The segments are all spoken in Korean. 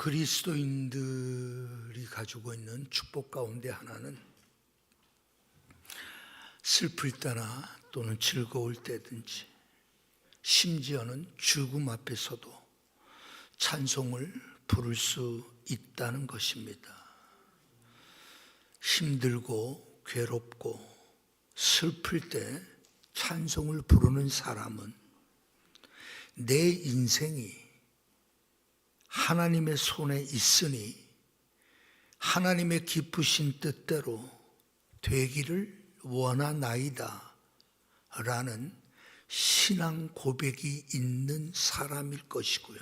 그리스도인들이 가지고 있는 축복 가운데 하나는 슬플 때나 또는 즐거울 때든지 심지어는 죽음 앞에서도 찬송을 부를 수 있다는 것입니다. 힘들고 괴롭고 슬플 때 찬송을 부르는 사람은 내 인생이 하나님의 손에 있으니 하나님의 기쁘신 뜻대로 되기를 원하나이다 라는 신앙 고백이 있는 사람일 것이고요.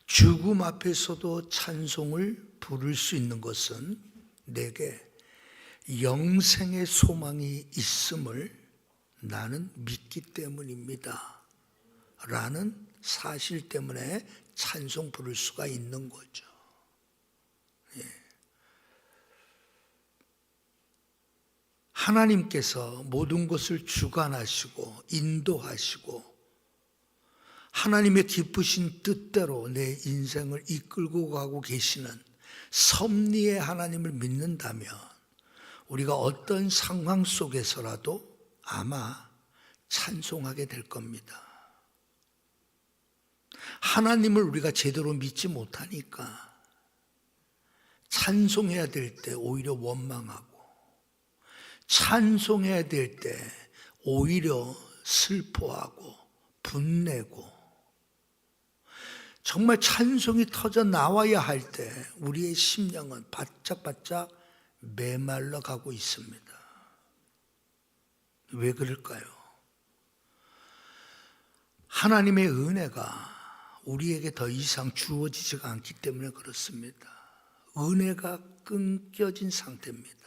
죽음 앞에서도 찬송을 부를 수 있는 것은 내게 영생의 소망이 있음을 나는 믿기 때문입니다 라는 사실 때문에 찬송 부를 수가 있는 거죠. 하나님께서 모든 것을 주관하시고 인도하시고 하나님의 기쁘신 뜻대로 내 인생을 이끌고 가고 계시는 섭리의 하나님을 믿는다면 우리가 어떤 상황 속에서라도 아마 찬송하게 될 겁니다. 하나님을 우리가 제대로 믿지 못하니까 찬송해야 될 때 오히려 원망하고 찬송해야 될 때 오히려 슬퍼하고 분내고 정말 찬송이 터져 나와야 할 때 우리의 심령은 바짝바짝 메말라 가고 있습니다. 왜 그럴까요? 하나님의 은혜가 우리에게 더 이상 주어지지가 않기 때문에 그렇습니다. 은혜가 끊겨진 상태입니다.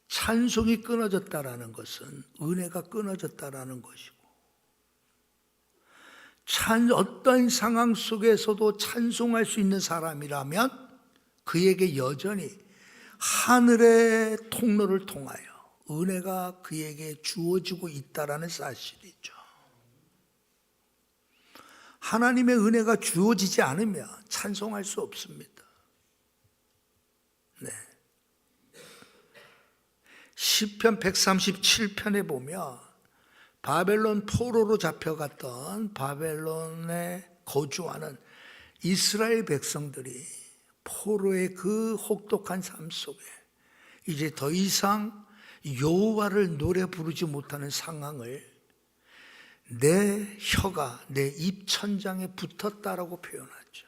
찬송이 끊어졌다라는 것은 은혜가 끊어졌다라는 것이고 어떤 상황 속에서도 찬송할 수 있는 사람이라면 그에게 여전히 하늘의 통로를 통하여 은혜가 그에게 주어지고 있다라는 사실이죠. 하나님의 은혜가 주어지지 않으면 찬송할 수 없습니다. 네. 시편 137편에 보면 바벨론 포로로 잡혀갔던 바벨론에 거주하는 이스라엘 백성들이 포로의 그 혹독한 삶 속에 이제 더 이상 여호와를 노래 부르지 못하는 상황을 내 혀가 내 입천장에 붙었다라고 표현하죠.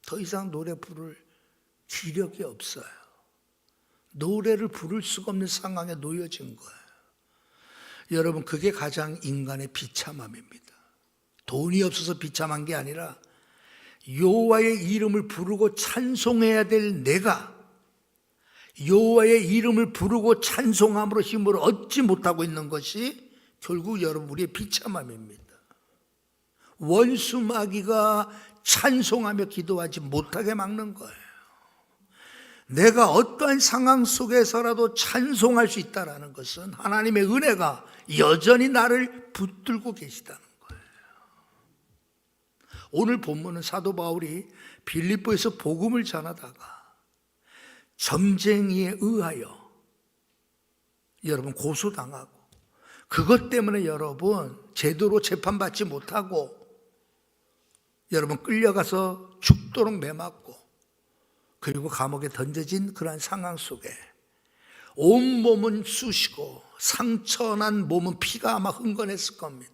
더 이상 노래 부를 기력이 없어요. 노래를 부를 수가 없는 상황에 놓여진 거예요. 여러분, 그게 가장 인간의 비참함입니다. 돈이 없어서 비참한 게 아니라 여호와의 이름을 부르고 찬송해야 될 내가 여호와의 이름을 부르고 찬송함으로 힘을 얻지 못하고 있는 것이 결국 여러분 우리의 비참함입니다. 원수 마귀가 찬송하며 기도하지 못하게 막는 거예요. 내가 어떠한 상황 속에서라도 찬송할 수 있다는 것은 하나님의 은혜가 여전히 나를 붙들고 계시다는 거예요. 오늘 본문은 사도 바울이 빌립보에서 복음을 전하다가 점쟁이에 의하여 여러분 고소당하고 그것 때문에 여러분 제대로 재판받지 못하고 여러분 끌려가서 죽도록 매맞고 그리고 감옥에 던져진 그러한 상황 속에 온몸은 쑤시고 상처난 몸은 피가 아마 흥건했을 겁니다.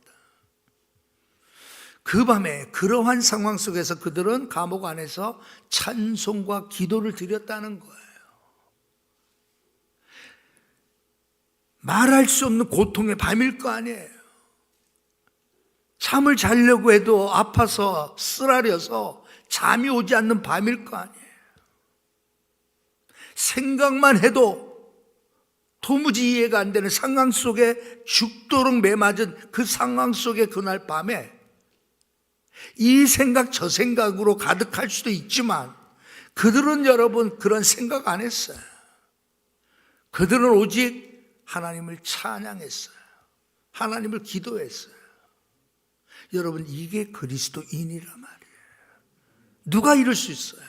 그 밤에 그러한 상황 속에서 그들은 감옥 안에서 찬송과 기도를 드렸다는 거예요. 말할 수 없는 고통의 밤일 거 아니에요. 잠을 자려고 해도 아파서 쓰라려서 잠이 오지 않는 밤일 거 아니에요. 생각만 해도 도무지 이해가 안 되는 상황 속에 죽도록 매맞은 그 상황 속에 그날 밤에 이 생각 저 생각으로 가득할 수도 있지만 그들은 여러분 그런 생각 안 했어요. 그들은 오직 하나님을 찬양했어요. 하나님을 기도했어요. 여러분 이게 그리스도인이란 말이에요. 누가 이럴 수 있어요?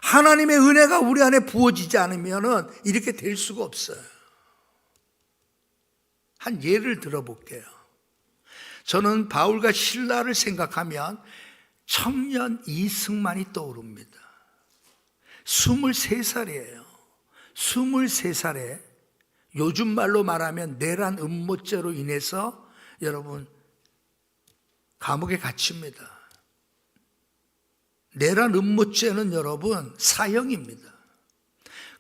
하나님의 은혜가 우리 안에 부어지지 않으면 이렇게 될 수가 없어요. 한 예를 들어볼게요. 저는 바울과 실라를 생각하면 청년 이승만이 떠오릅니다. 23살이에요. 23살에 요즘 말로 말하면 내란 음모죄로 인해서 여러분 감옥에 갇힙니다. 내란 음모죄는 여러분 사형입니다.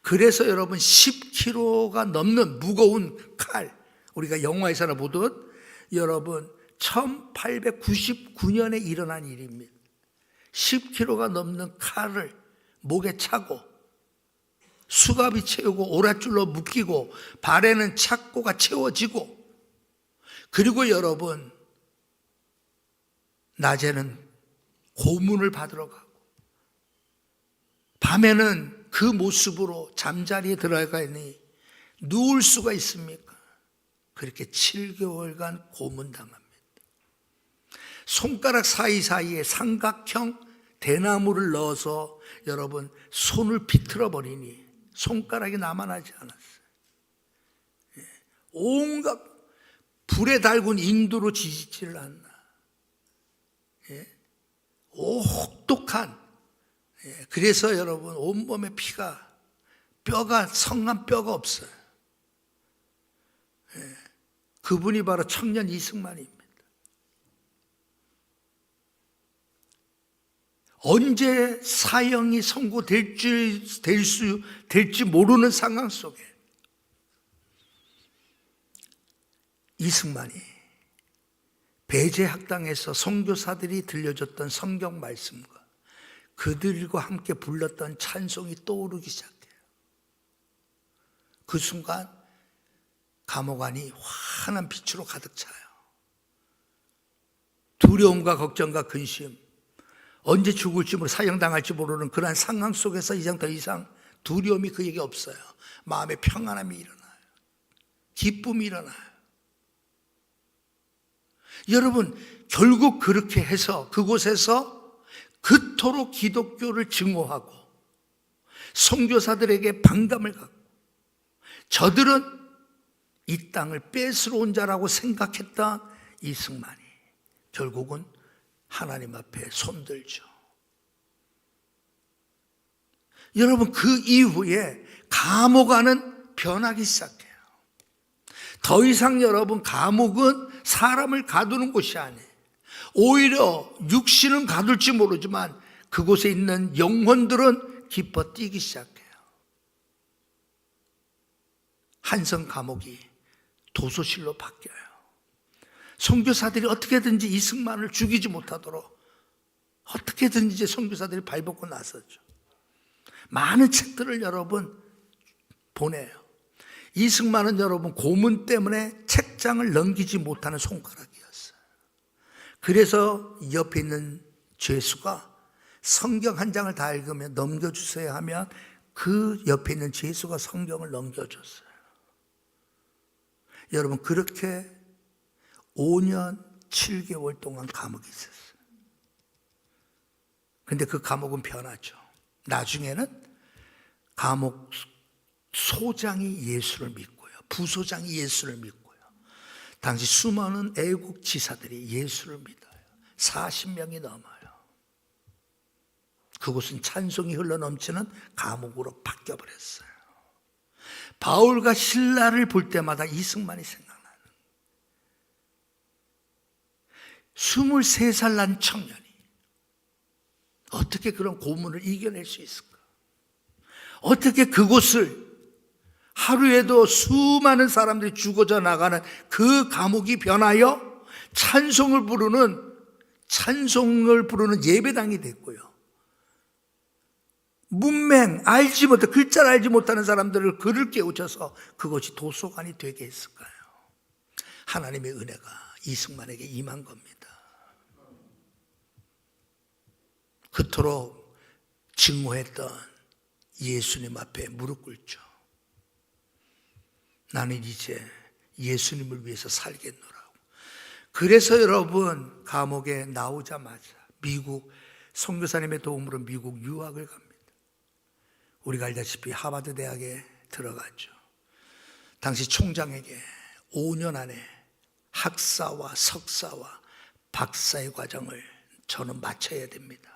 그래서 여러분 10kg가 넘는 무거운 칼, 우리가 영화에서나 보듯 여러분 1899년에 일어난 일입니다. 10kg가 넘는 칼을 목에 차고 수갑이 채우고 오랏줄로 묶이고 발에는 착고가 채워지고, 그리고 여러분 낮에는 고문을 받으러 가고 밤에는 그 모습으로 잠자리에 들어가니 누울 수가 있습니까? 그렇게 7개월간 고문당합니다. 손가락 사이사이에 삼각형 대나무를 넣어서 여러분 손을 비틀어 버리니 손가락이 남아나지 않았어요. 온갖 불에 달군 인두로 지지지를 않나. 혹독한, 그래서 여러분 온몸에 피가, 뼈가, 성한 뼈가 없어요. 그분이 바로 청년 이승만입니다. 언제 사형이 선고될지 모르는 상황 속에 이승만이 배제학당에서 선교사들이 들려줬던 성경 말씀과 그들과 함께 불렀던 찬송이 떠오르기 시작해요. 그 순간 감옥 안이 환한 빛으로 가득 차요. 두려움과 걱정과 근심, 언제 죽을지 모르고 사형당할지 모르는 그러한 상황 속에서 더 이상 두려움이 그에게 없어요. 마음의 평안함이 일어나요. 기쁨이 일어나요. 여러분, 결국 그렇게 해서 그곳에서 그토록 기독교를 증오하고 선교사들에게 반감을 갖고 저들은 이 땅을 뺏으러 온 자라고 생각했던 이승만이 결국은 하나님 앞에 손들죠. 여러분, 그 이후에 감옥 안은 변하기 시작해요. 더 이상 여러분 감옥은 사람을 가두는 곳이 아니에요. 오히려 육신은 가둘지 모르지만 그곳에 있는 영혼들은 기뻐 뛰기 시작해요. 한성 감옥이 도서실로 바뀌어요. 선교사들이 어떻게든지 이승만을 죽이지 못하도록 어떻게든지 선교사들이 발벗고 나섰죠. 많은 책들을 여러분 보내요. 이승만은 여러분 고문 때문에 책장을 넘기지 못하는 손가락이었어요. 그래서 옆에 있는 죄수가 성경 한 장을 다 읽으면 넘겨주세요 하면 그 옆에 있는 죄수가 성경을 넘겨줬어요. 여러분, 그렇게 5년 7개월 동안 감옥에 있었어요. 근데 그 감옥은 변하죠. 나중에는 감옥 소장이 예수를 믿고요. 부소장이 예수를 믿고요. 당시 수많은 애국 지사들이 예수를 믿어요. 40명이 넘어요. 그곳은 찬송이 흘러넘치는 감옥으로 바뀌어버렸어요. 바울과 실라를 볼 때마다 이승만이 생각나는, 23살 난 청년이 어떻게 그런 고문을 이겨낼 수 있을까? 어떻게 그곳을 하루에도 수많은 사람들이 죽어져 나가는 그 감옥이 변하여 찬송을 부르는 예배당이 됐고요. 문맹, 글자를 알지 못하는 사람들을 글을 깨우쳐서 그것이 도서관이 되게 했을까요? 하나님의 은혜가 이승만에게 임한 겁니다. 그토록 증오했던 예수님 앞에 무릎 꿇죠. 나는 이제 예수님을 위해서 살겠노라고. 그래서 여러분 감옥에 나오자마자 미국 선교사님의 도움으로 미국 유학을 갑니다. 우리가 알다시피 하버드 대학에 들어갔죠. 당시 총장에게 5년 안에 학사와 석사와 박사의 과정을 저는 마쳐야 됩니다.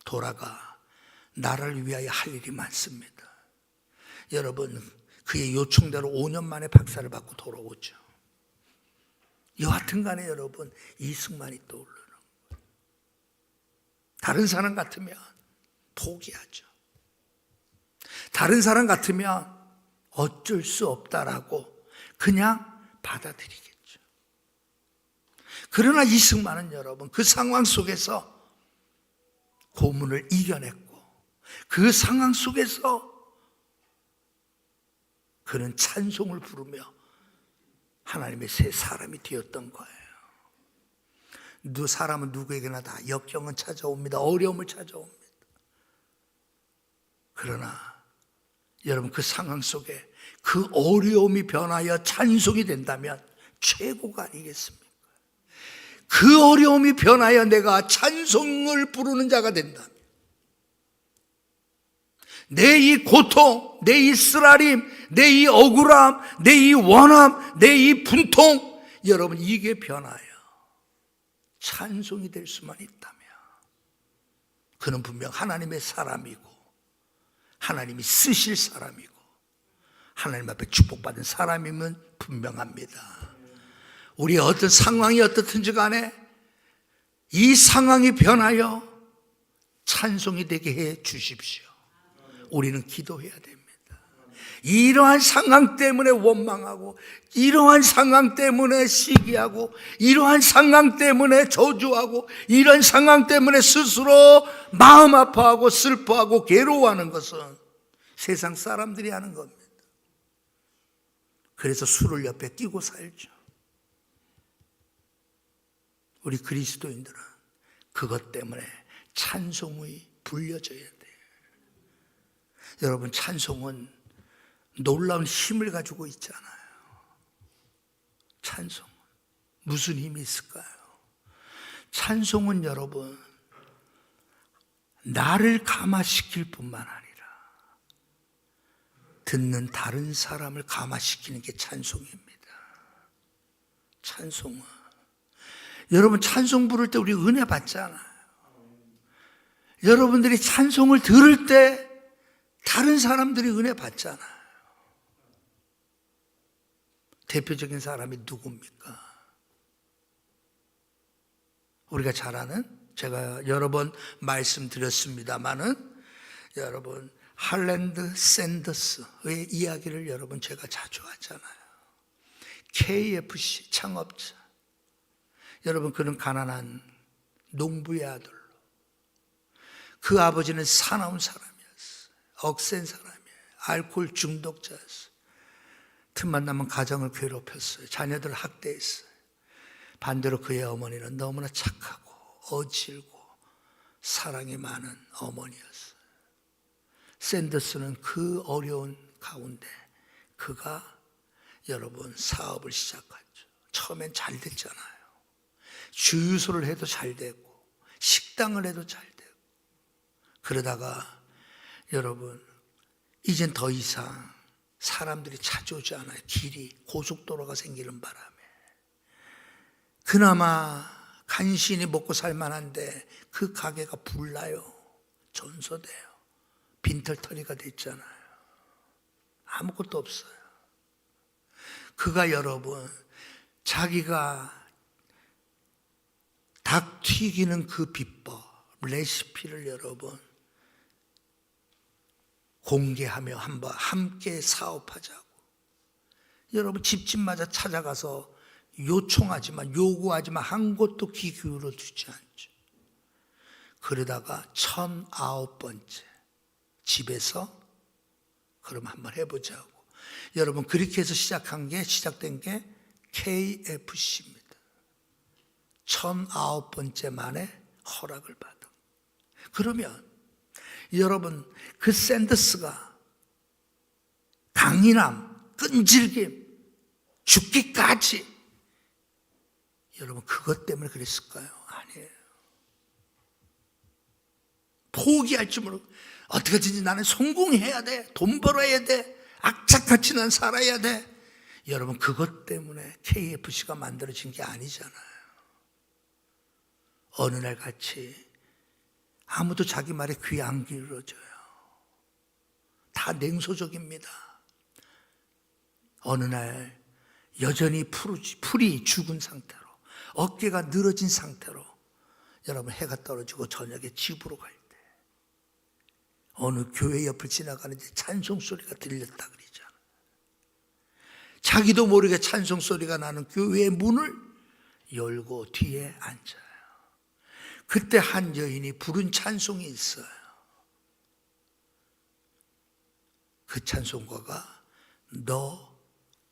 돌아가 나라를 위하여 할 일이 많습니다. 여러분, 그의 요청대로 5년 만에 박사를 받고 돌아오죠. 여하튼 간에 여러분, 이승만이 떠오르는 거예요. 다른 사람 같으면 포기하죠. 다른 사람 같으면 어쩔 수 없다라고 그냥 받아들이겠죠. 그러나 이승만은 여러분, 그 상황 속에서 고문을 이겨냈고, 그 상황 속에서 그는 찬송을 부르며 하나님의 새 사람이 되었던 거예요. 사람은 누구에게나 다 역경은 찾아옵니다. 어려움을 찾아옵니다. 그러나 여러분, 그 상황 속에 그 어려움이 변하여 찬송이 된다면 최고가 아니겠습니까? 그 어려움이 변하여 내가 찬송을 부르는 자가 된다면, 내 이 고통, 내 이 쓰라림, 내 이 억울함, 내 이 원함, 내 이 분통, 여러분, 이게 변하여 찬송이 될 수만 있다면 그는 분명 하나님의 사람이고 하나님이 쓰실 사람이고 하나님 앞에 축복받은 사람임은 분명합니다. 우리의 어떤 상황이 어떻든지 간에 이 상황이 변하여 찬송이 되게 해 주십시오. 우리는 기도해야 됩니다. 이러한 상황 때문에 원망하고, 이러한 상황 때문에 시기하고, 이러한 상황 때문에 저주하고, 이런 상황 때문에 스스로 마음 아파하고 슬퍼하고 괴로워하는 것은 세상 사람들이 하는 겁니다. 그래서 술을 옆에 끼고 살죠. 우리 그리스도인들은 그것 때문에 찬송이 불려져야 돼요. 여러분, 찬송은 놀라운 힘을 가지고 있잖아요. 찬송은 무슨 힘이 있을까요? 찬송은 여러분, 나를 감화시킬 뿐만 아니라 듣는 다른 사람을 감화시키는 게 찬송입니다. 찬송은 여러분, 찬송 부를 때 우리 은혜 받잖아요. 여러분들이 찬송을 들을 때 다른 사람들이 은혜 받잖아요. 대표적인 사람이 누굽니까? 우리가 잘 아는, 제가 여러 번 말씀드렸습니다마는, 여러분, 할랜드 샌더스의 이야기를 여러분 제가 자주 하잖아요. KFC 창업자. 여러분, 그는 가난한 농부의 아들로, 그 아버지는 사나운 사람이었어요. 억센 사람이에요. 알코올 중독자였어요. 틈만 나면 가정을 괴롭혔어요. 자녀들을 학대했어요. 반대로 그의 어머니는 너무나 착하고 어질고 사랑이 많은 어머니였어요. 샌더스는 그 어려운 가운데 그가 여러분 사업을 시작했죠. 처음엔 잘 됐잖아요. 주유소를 해도 잘 되고 식당을 해도 잘 되고, 그러다가 여러분 이젠 더 이상 사람들이 찾아오지 않아요. 길이 고속도로가 생기는 바람에 그나마 간신히 먹고 살만한데 그 가게가 불나요. 전소돼요. 빈털터리가 됐잖아요. 아무것도 없어요. 그가 여러분 자기가 닭 튀기는 그 비법, 레시피를 여러분 공개하며 한번 함께 사업하자고. 여러분 집집마다 찾아가서 요청하지만, 요구하지만 한 곳도 귀 기울여 주지 않죠. 그러다가 1009번째 집에서 그럼 한번 해보자고. 여러분 그렇게 해서 시작된 게 KFC입니다. 1009번째 만에 허락을 받은. 그러면 여러분 그 샌더스가 강인함, 끈질김, 죽기까지, 여러분 그것 때문에 그랬을까요? 아니에요. 포기할 줄 모르고 어떻게든지 나는 성공해야 돼, 돈 벌어야 돼, 악착같이 난 살아야 돼. 여러분, 그것 때문에 KFC가 만들어진 게 아니잖아요. 어느 날 같이 아무도 자기 말에 귀 안 기울어져요. 다 냉소적입니다. 어느 날 여전히 풀이 죽은 상태로, 어깨가 늘어진 상태로 여러분, 해가 떨어지고 저녁에 집으로 갈 때 어느 교회 옆을 지나가는데 찬송 소리가 들렸다 그러잖아요. 자기도 모르게 찬송 소리가 나는 교회의 문을 열고 뒤에 앉아요. 그때 한 여인이 부른 찬송이 있어요. 그 찬송가가 너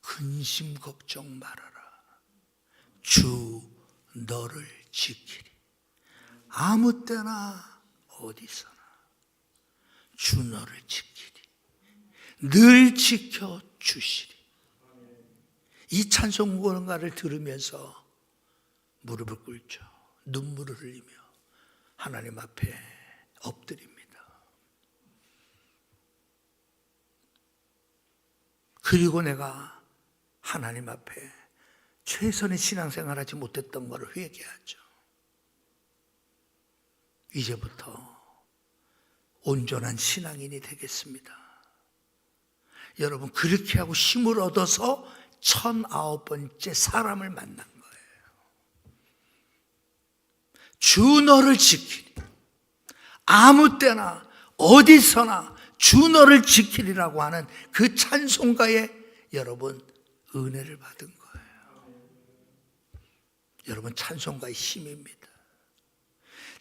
근심 걱정 말아라. 주 너를 지키리. 아무 때나 어디서나 주 너를 지키리. 늘 지켜주시리. 이 찬송가를 들으면서 무릎을 꿇죠. 눈물을 흘리며 하나님 앞에 엎드립니다. 그리고 내가 하나님 앞에 최선의 신앙생활 하지 못했던 것을 회개하죠. 이제부터 온전한 신앙인이 되겠습니다. 여러분, 그렇게 하고 힘을 얻어서 1009번째 사람을 만난 거예요. 주 너를 지키리. 아무 때나 어디서나 주 너를 지키리라고 하는 그 찬송가에 여러분 은혜를 받은 거예요. 여러분, 찬송가의 힘입니다.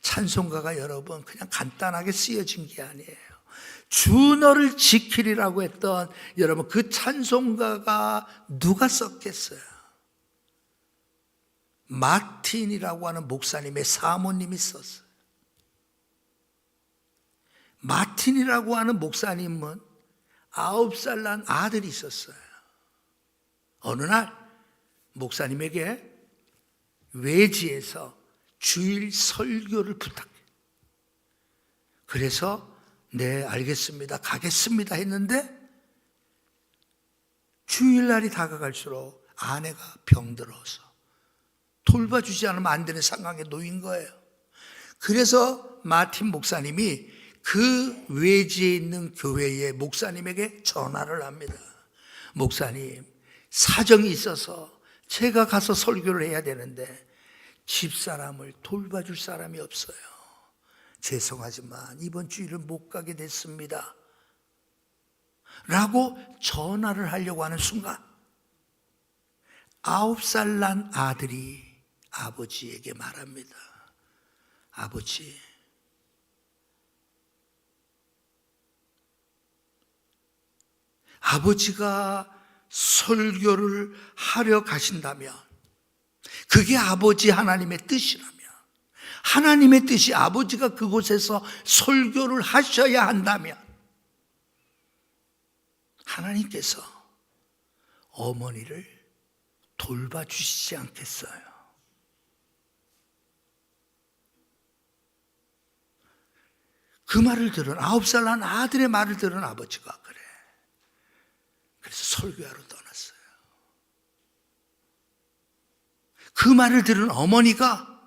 찬송가가 여러분 그냥 간단하게 쓰여진 게 아니에요. 주 너를 지키리라고 했던 여러분 그 찬송가가 누가 썼겠어요? 마틴이라고 하는 목사님의 사모님이 썼어요. 마틴이라고 하는 목사님은 9살 난 아들이 있었어요. 어느 날 목사님에게 외지에서 주일 설교를 부탁해. 그래서 네, 알겠습니다, 가겠습니다 했는데 주일날이 다가갈수록 아내가 병들어서 돌봐주지 않으면 안 되는 상황에 놓인 거예요. 그래서 마틴 목사님이 그 외지에 있는 교회의 목사님에게 전화를 합니다. 목사님, 사정이 있어서 제가 가서 설교를 해야 되는데 집사람을 돌봐줄 사람이 없어요. 죄송하지만 이번 주일은 못 가게 됐습니다 라고 전화를 하려고 하는 순간 9살 난 아들이 아버지에게 말합니다. 아버지, 아버지가 설교를 하려 가신다면, 그게 아버지 하나님의 뜻이라면, 하나님의 뜻이 아버지가 그곳에서 설교를 하셔야 한다면 하나님께서 어머니를 돌봐주시지 않겠어요? 그 말을 들은 9살 난 아들의 말을 들은 아버지가 그래. 그래서 설교하러 떠났어요. 그 말을 들은 어머니가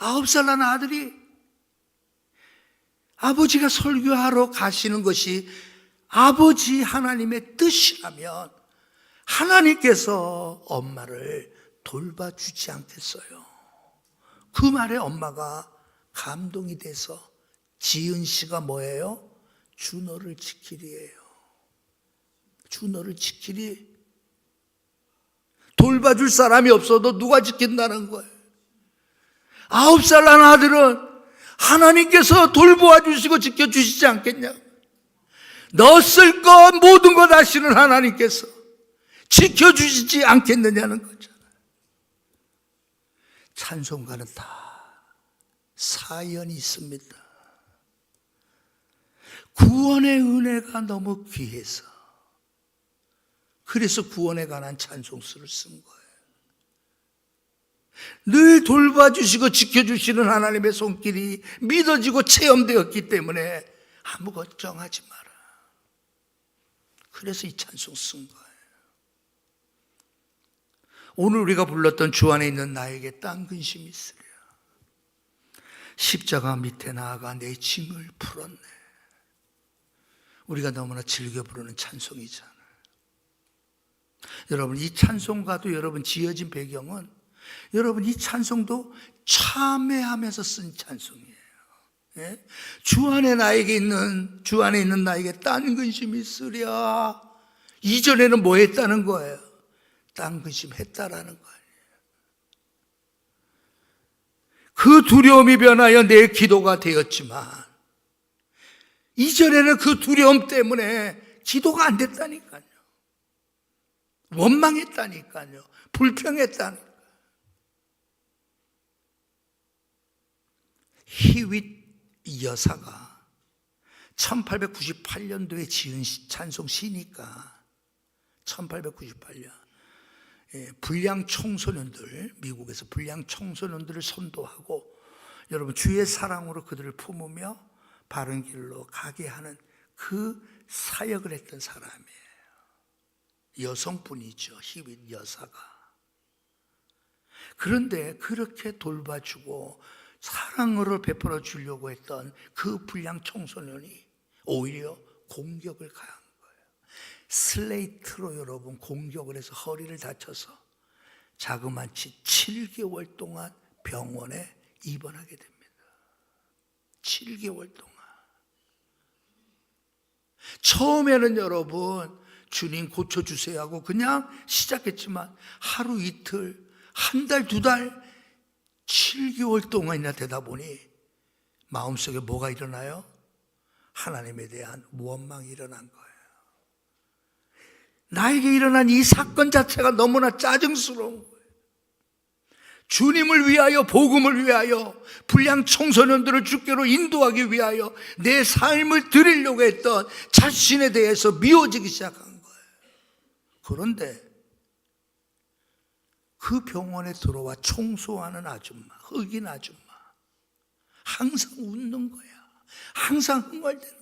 9살 난 아들이 아버지가 설교하러 가시는 것이 아버지 하나님의 뜻이라면 하나님께서 엄마를 돌봐주지 않겠어요? 그 말에 엄마가 감동이 돼서 지은 시가 뭐예요? 주 너를 지키리예요. 주 너를 지키리. 돌봐줄 사람이 없어도 누가 지킨다는 거예요? 9살 난 아들은 하나님께서 돌보아 주시고 지켜주시지 않겠냐? 넣었을 것 모든 것 아시는 하나님께서 지켜주시지 않겠느냐는 거잖아요. 찬송가는 다 사연이 있습니다. 구원의 은혜가 너무 귀해서 그래서 구원에 관한 찬송수를 쓴 거예요. 늘 돌봐주시고 지켜주시는 하나님의 손길이 믿어지고 체험되었기 때문에 아무 걱정하지 마라. 그래서 이 찬송 쓴 거예요. 오늘 우리가 불렀던 주 안에 있는 나에게 딴 근심이 있으랴. 십자가 밑에 나아가 내 짐을 풀었네. 우리가 너무나 즐겨 부르는 찬송이잖아요. 여러분, 이 찬송가도 여러분 지어진 배경은 여러분 이 찬송도 참회하면서 쓴 찬송이에요. 예? 주 안에 있는 나에게 딴 근심이 있으랴. 이전에는 뭐 했다는 거예요? 딴 근심 했다라는 거예요. 그 두려움이 변하여 내 기도가 되었지만 이전에는 그 두려움 때문에 기도가 안 됐다니까요. 원망했다니까요. 불평했다니까요. 히윗 여사가 1898년도에 지은 찬송 시니까 1898년 불량 청소년들, 미국에서 불량 청소년들을 선도하고 여러분 주의 사랑으로 그들을 품으며 바른 길로 가게 하는 그 사역을 했던 사람이에요. 여성분이죠. 히윗 여사가. 그런데 그렇게 돌봐주고 사랑으로 베풀어 주려고 했던 그 불량 청소년이 오히려 공격을 가한 거예요. 슬레이트로 여러분 공격을 해서 허리를 다쳐서 자그마치 7개월 동안 병원에 입원하게 됩니다. 7개월 동안. 처음에는 여러분 주님 고쳐주세요 하고 그냥 시작했지만 하루 이틀, 한 달, 두 달, 7개월 동안이나 되다 보니 마음속에 뭐가 일어나요? 하나님에 대한 원망이 일어난 거예요. 나에게 일어난 이 사건 자체가 너무나 짜증스러운 거예요. 주님을 위하여, 복음을 위하여, 불량 청소년들을 주께로 인도하기 위하여 내 삶을 드리려고 했던 자신에 대해서 미워지기 시작한 거예요. 그런데 그 병원에 들어와 청소하는 아줌마, 흑인 아줌마, 항상 웃는 거야. 항상 흥얼대는 거야.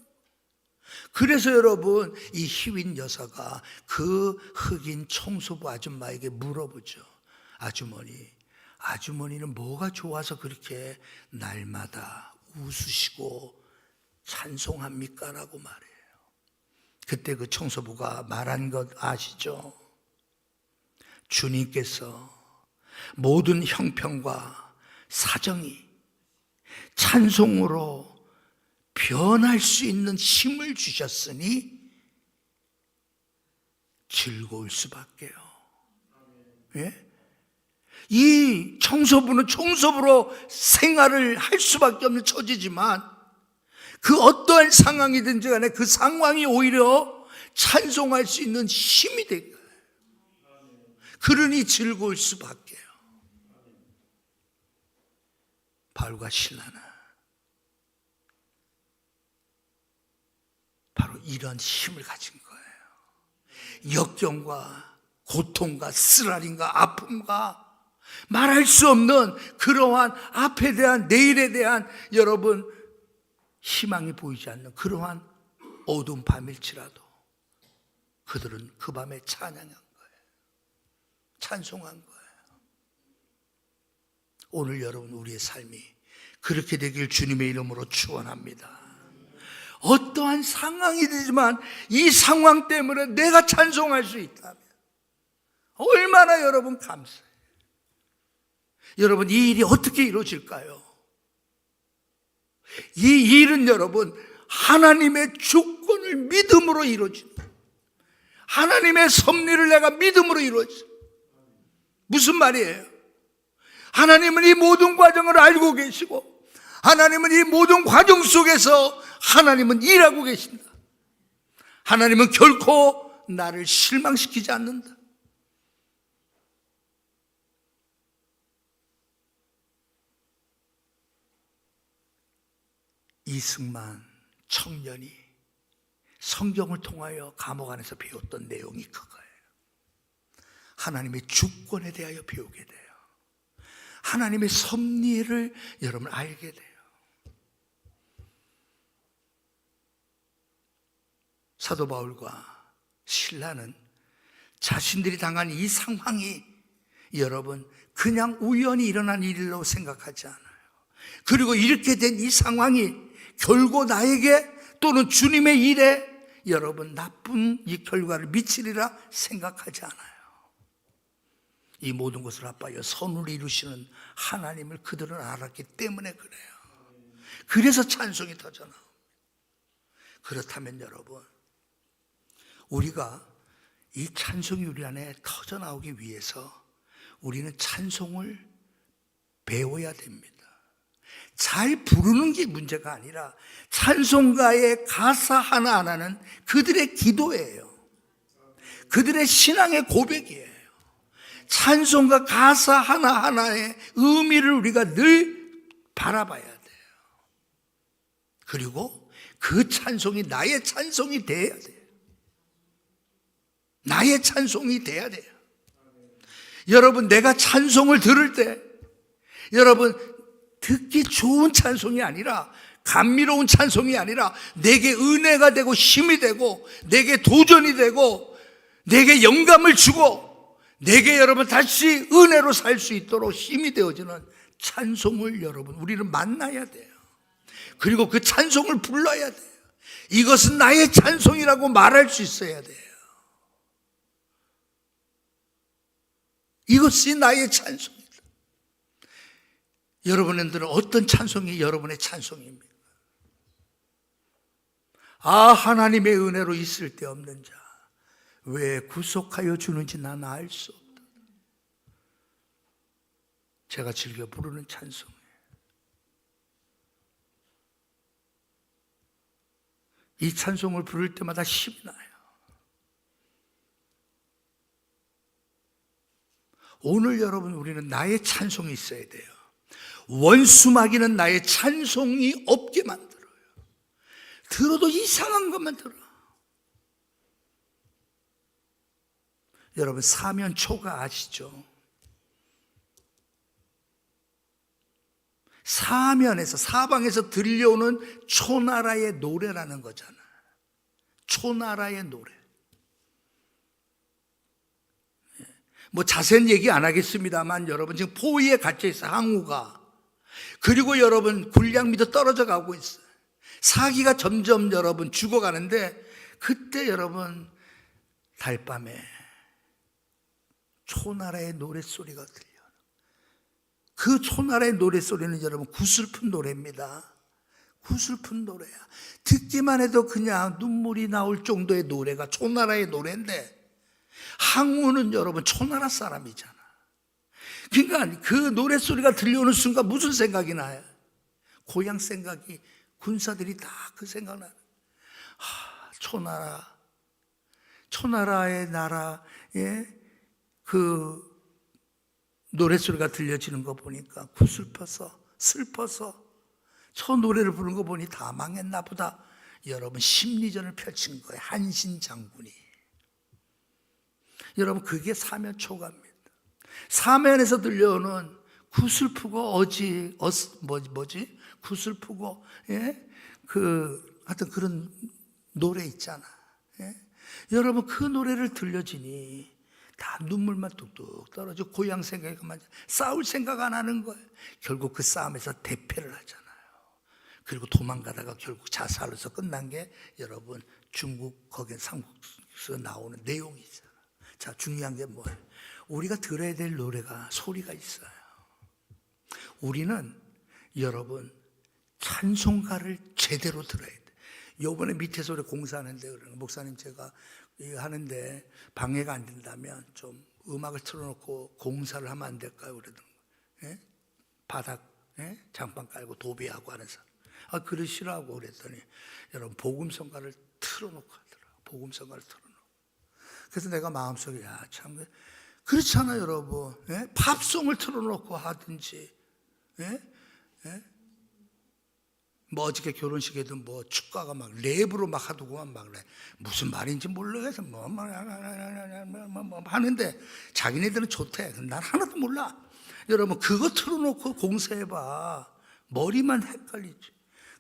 그래서 여러분 이 히윗 여사가 그 흑인 청소부 아줌마에게 물어보죠. 아주머니는 뭐가 좋아서 그렇게 날마다 웃으시고 찬송합니까? 라고 말해요. 그때 그 청소부가 말한 것 아시죠? 주님께서 모든 형편과 사정이 찬송으로 변할 수 있는 힘을 주셨으니 즐거울 수밖에요. 예? 이 청소부는 청소부로 생활을 할 수밖에 없는 처지지만 그 어떠한 상황이든지 간에 그 상황이 오히려 찬송할 수 있는 힘이 된 거예요. 그러니 즐거울 수밖에요. 바울과 실라는 바로 이런 힘을 가진 거예요. 역경과 고통과 쓰라림과 아픔과 말할 수 없는 그러한 앞에 대한 내일에 대한 여러분 희망이 보이지 않는 그러한 어두운 밤일지라도 그들은 그 밤에 찬양한 거예요. 찬송한 거예요. 오늘 여러분 우리의 삶이 그렇게 되길 주님의 이름으로 축원합니다. 어떠한 상황이 되지만 이 상황 때문에 내가 찬송할 수 있다면 얼마나 여러분 감사해요. 여러분 이 일이 어떻게 이루어질까요? 이 일은 여러분 하나님의 주권을 믿음으로 이루어집니다. 하나님의 섭리를 내가 믿음으로 이루어집니다. 무슨 말이에요? 하나님은 이 모든 과정을 알고 계시고 하나님은 이 모든 과정 속에서 하나님은 일하고 계신다. 하나님은 결코 나를 실망시키지 않는다. 이승만 청년이 성경을 통하여 감옥 안에서 배웠던 내용이 그거예요. 하나님의 주권에 대하여 배우게 돼요. 하나님의 섭리를 여러분 알게 돼요. 사도 바울과 실라는 자신들이 당한 이 상황이 여러분 그냥 우연히 일어난 일로 생각하지 않아요. 그리고 이렇게 된 이 상황이 결국 나에게 또는 주님의 일에 여러분 나쁜 이 결과를 미치리라 생각하지 않아요. 이 모든 것을 아빠여 선을 이루시는 하나님을 그들은 알았기 때문에 그래요. 그래서 찬송이 터져나옵니다. 그렇다면 여러분, 우리가 이 찬송이 우리 안에 터져나오기 위해서 우리는 찬송을 배워야 됩니다. 잘 부르는 게 문제가 아니라 찬송가의 가사 하나하나는 그들의 기도예요. 그들의 신앙의 고백이에요. 찬송가 가사 하나하나의 의미를 우리가 늘 바라봐야 돼요. 그리고 그 찬송이 나의 찬송이 돼야 돼요. 나의 찬송이 돼야 돼요. 여러분, 내가 찬송을 들을 때 여러분 듣기 좋은 찬송이 아니라, 감미로운 찬송이 아니라 내게 은혜가 되고 힘이 되고 내게 도전이 되고 내게 영감을 주고 내게 여러분 다시 은혜로 살 수 있도록 힘이 되어지는 찬송을 여러분 우리는 만나야 돼요. 그리고 그 찬송을 불러야 돼요. 이것은 나의 찬송이라고 말할 수 있어야 돼요. 이것이 나의 찬송이다. 여러분들은 어떤 찬송이 여러분의 찬송입니까? 아, 하나님의 은혜로 있을 데 없는 자 왜 구속하여 주는지 나는 알 수 없다. 제가 즐겨 부르는 찬송이에요. 이 찬송을 부를 때마다 힘이 나요. 오늘 여러분 우리는 나의 찬송이 있어야 돼요. 원수마귀는 나의 찬송이 없게 만들어요. 들어도 이상한 것만 들어. 여러분 사면초가 아시죠? 사면에서 사방에서 들려오는 초나라의 노래라는 거잖아. 초나라의 노래. 뭐 자세한 얘기 안 하겠습니다만 여러분 지금 포위에 갇혀 있어요. 항우가. 그리고 여러분 군량 밑에 떨어져 가고 있어요. 사기가 점점 여러분 죽어가는데 그때 여러분 달밤에 초나라의 노랫소리가 들려요. 그 초나라의 노랫소리는 여러분 구슬픈 노래입니다. 구슬픈 노래야. 듣기만 해도 그냥 눈물이 나올 정도의 노래가 초나라의 노래인데 항우는 여러분 초나라 사람이잖아. 그러니까 그 노랫소리가 들려오는 순간 무슨 생각이 나요? 고향 생각이, 군사들이 다 그 생각나요. 초나라의 나라에 그 노랫소리가 들려지는 거 보니까 구슬퍼서 슬퍼서 저 노래를 부르는 거 보니 다 망했나 보다. 여러분 심리전을 펼친 거예요. 한신 장군이. 여러분 그게 사면초가입니다. 사면에서 들려오는 구슬프고 구슬프고 하여튼 그런 노래 있잖아. 여러분 그 노래를 들려지니 다 눈물만 뚝뚝 떨어지고 고향 생각이 그만, 싸울 생각 안 하는 거예요. 결국 그 싸움에서 대패를 하잖아요. 그리고 도망가다가 결국 자살로서 끝난 게 여러분 중국 거기에 삼국에서 나오는 내용이 있어요. 자, 중요한 게 뭐예요? 우리가 들어야 될 노래가 소리가 있어요. 우리는 여러분 찬송가를 제대로 들어야 돼. 요번에 밑에서 우리 공사하는데 목사님 제가 이거 하는데 방해가 안 된다면 좀 음악을 틀어놓고 공사를 하면 안 될까요? 그러더라고요. 바닥 장판 깔고 도배하고 하는 사람. 그러시라고 그랬더니 여러분 복음성가를 틀어놓고 하더라고요. 복음성가를 틀어놓고. 그래서 내가 마음속에 참 그렇잖아요 여러분. 팝송을 틀어놓고 하든지 뭐 어저께 결혼식에도 뭐 축가가 막 랩으로 막 하더구만 막 그래. 무슨 말인지 모르겠어. 뭐 하는데 자기네들은 좋대. 난 하나도 몰라. 여러분 그거 틀어놓고 공사해봐. 머리만 헷갈리지.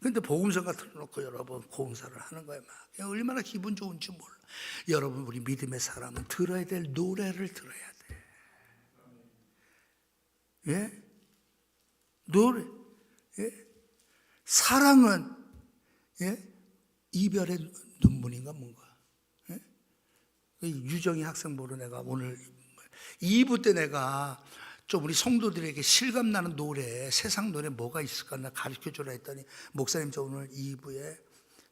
근데 복음성가 틀어놓고 여러분 공사를 하는 거예요. 막 얼마나 기분 좋은지 몰라. 여러분 우리 믿음의 사람은 들어야 될 노래를 들어야 돼. 예? 노래. 예? 사랑은 예? 이별의 눈물인가 뭔가. 예? 유정희 학생 보러 내가 오늘 2부 때 내가 좀 우리 성도들에게 실감나는 노래, 세상 노래 뭐가 있을까 나 가르쳐주라 했더니 목사님 저 오늘 2부에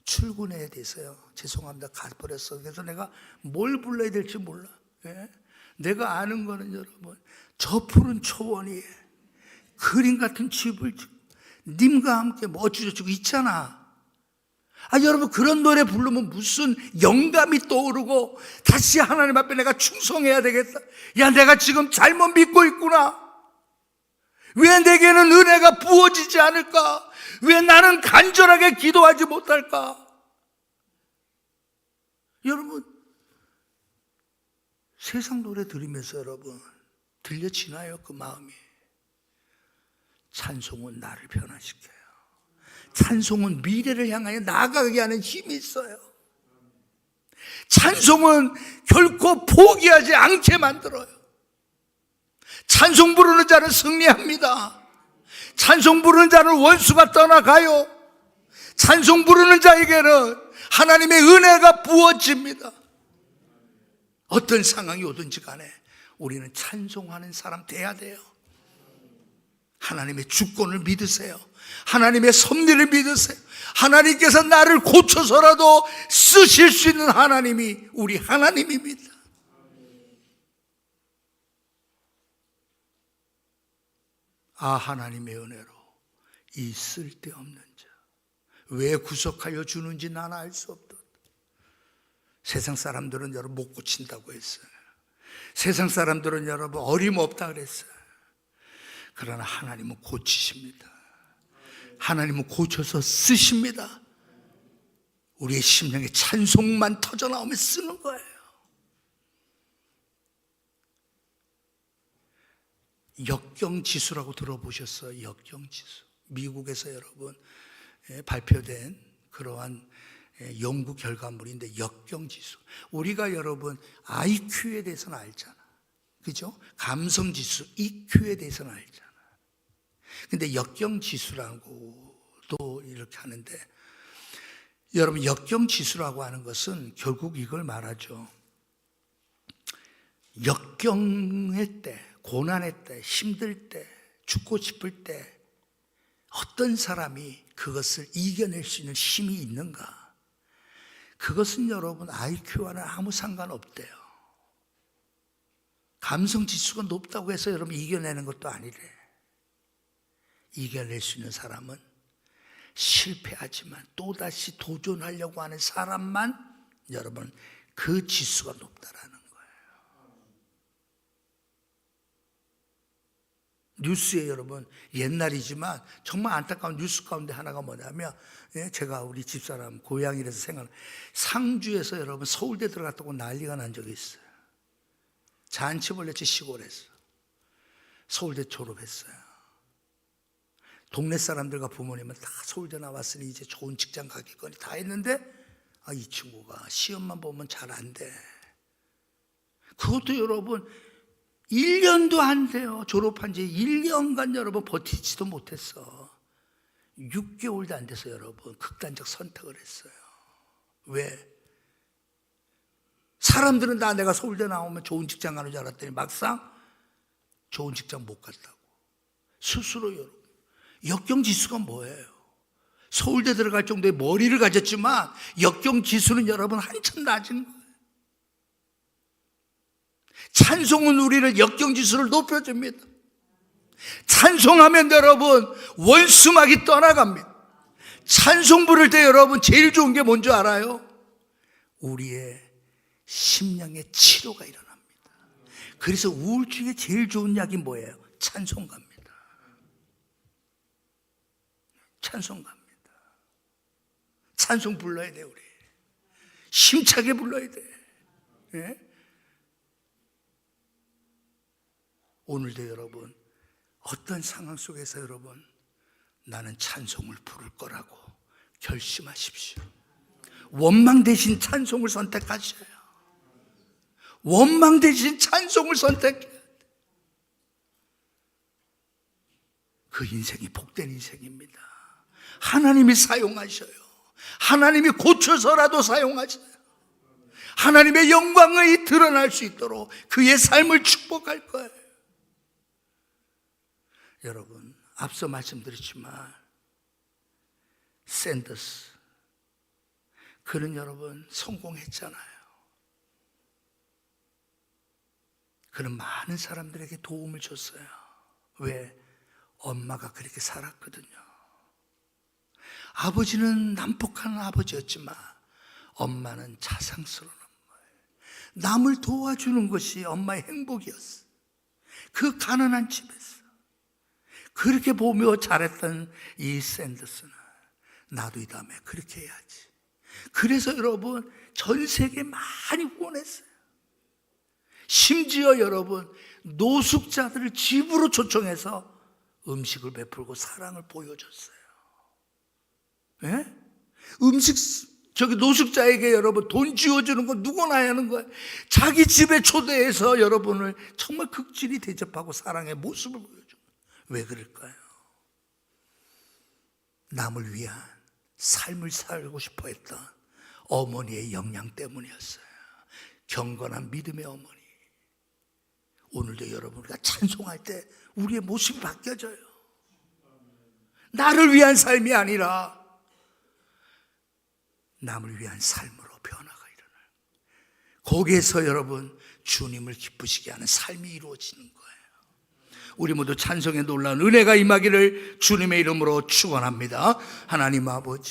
출근해야 돼서요. 죄송합니다. 가버렸어. 그래서 내가 뭘 불러야 될지 몰라. 예? 내가 아는 거는 여러분 저 푸른 초원이 그림 같은 집을 짓고 님과 함께 뭐 어쩌고저쩌고 있잖아. 여러분 그런 노래 부르면 무슨 영감이 떠오르고 다시 하나님 앞에 내가 충성해야 되겠다. 야 내가 지금 잘못 믿고 있구나. 왜 내게는 은혜가 부어지지 않을까? 왜 나는 간절하게 기도하지 못할까? 여러분 세상 노래 들으면서 여러분 들려지나요? 그 마음이. 찬송은 나를 변화시켜요. 찬송은 미래를 향하여 나아가게 하는 힘이 있어요. 찬송은 결코 포기하지 않게 만들어요. 찬송 부르는 자는 승리합니다. 찬송 부르는 자는 원수가 떠나가요. 찬송 부르는 자에게는 하나님의 은혜가 부어집니다. 어떤 상황이 오든지 간에 우리는 찬송하는 사람 돼야 돼요. 하나님의 주권을 믿으세요. 하나님의 섭리를 믿으세요. 하나님께서 나를 고쳐서라도 쓰실 수 있는 하나님이 우리 하나님입니다. 하나님의 은혜로 이 쓸데없는 자 왜 구속하여 주는지 나는 알 수 없다. 세상 사람들은 여러분 못 고친다고 했어요. 세상 사람들은 여러분 어림없다 그랬어요. 그러나 하나님은 고치십니다. 하나님은 고쳐서 쓰십니다. 우리의 심령에 찬송만 터져나오면 쓰는 거예요. 역경지수라고 들어보셨어요? 역경지수. 미국에서 여러분 발표된 그러한 연구 결과물인데 역경지수. 우리가 여러분 IQ에 대해서는 알잖아. 그죠? 감성지수, EQ에 대해서는 알잖아. 근데 역경지수라고도 이렇게 하는데 여러분 역경지수라고 하는 것은 결국 이걸 말하죠. 역경의 때, 고난의 때, 힘들 때, 죽고 싶을 때 어떤 사람이 그것을 이겨낼 수 있는 힘이 있는가? 그것은 여러분 IQ와는 아무 상관없대요. 감성지수가 높다고 해서 여러분 이겨내는 것도 아니래. 이겨낼 수 있는 사람은 실패하지만 또다시 도전하려고 하는 사람만 여러분 그 지수가 높다라는 거예요. 뉴스에 여러분 옛날이지만 정말 안타까운 뉴스 가운데 하나가 뭐냐면 제가 우리 집사람 고향이라서 생각나요. 상주에서 여러분 서울대 들어갔다고 난리가 난 적이 있어요. 잔치벌레치 시골에서 서울대 졸업했어요. 동네 사람들과 부모님은 다 서울대 나왔으니 이제 좋은 직장 가겠거니 다 했는데 이 친구가 시험만 보면 잘 안 돼. 그것도 여러분 1년도 안 돼요. 졸업한 지 1년간 여러분 버티지도 못했어. 6개월도 안 돼서 여러분 극단적 선택을 했어요. 왜? 사람들은 다 내가 서울대 나오면 좋은 직장 가는 줄 알았더니 막상 좋은 직장 못 갔다고. 스스로 여러분 역경지수가 뭐예요? 서울대 들어갈 정도의 머리를 가졌지만 역경지수는 여러분 한참 낮은 거예요. 찬송은 우리를 역경지수를 높여줍니다. 찬송하면 여러분 원수막이 떠나갑니다. 찬송 부를 때 여러분 제일 좋은 게 뭔지 알아요? 우리의 심령의 치료가 일어납니다. 그래서 우울증에 제일 좋은 약이 뭐예요? 찬송가입니다. 찬송가입니다. 찬송 불러야 돼. 우리 힘차게 불러야 돼. 예? 오늘도 여러분 어떤 상황 속에서 여러분 나는 찬송을 부를 거라고 결심하십시오. 원망 대신 찬송을 선택하셔요. 원망 대신 찬송을 선택해야 돼. 그 인생이 복된 인생입니다. 하나님이 사용하셔요. 하나님이 고쳐서라도 사용하셔요. 하나님의 영광이 드러날 수 있도록 그의 삶을 축복할 거예요. 여러분, 앞서 말씀드렸지만 샌더스, 그는 여러분 성공했잖아요. 그는 많은 사람들에게 도움을 줬어요. 왜? 엄마가 그렇게 살았거든요. 아버지는 난폭한 아버지였지만 엄마는 자상스러운 엄마예요. 남을 도와주는 것이 엄마의 행복이었어요. 그 가난한 집에서 그렇게 보며 잘했던 이 샌더스는 나도 이 다음에 그렇게 해야지. 그래서 여러분 전 세계에 많이 후원했어요. 심지어 여러분 노숙자들을 집으로 초청해서 음식을 베풀고 사랑을 보여줬어요. 예? 노숙자에게 여러분 돈 쥐어주는 건 누구나 하는 거예요. 자기 집에 초대해서 여러분을 정말 극진히 대접하고 사랑의 모습을 보여줘요. 왜 그럴까요? 남을 위한 삶을 살고 싶어 했던 어머니의 역량 때문이었어요. 경건한 믿음의 어머니. 오늘도 여러분 우리가 찬송할 때 우리의 모습이 바뀌어져요. 나를 위한 삶이 아니라 남을 위한 삶으로 변화가 일어나요. 거기에서 여러분 주님을 기쁘시게 하는 삶이 이루어지는 거예요. 우리 모두 찬송에 놀라운 은혜가 임하기를 주님의 이름으로 축원합니다. 하나님 아버지,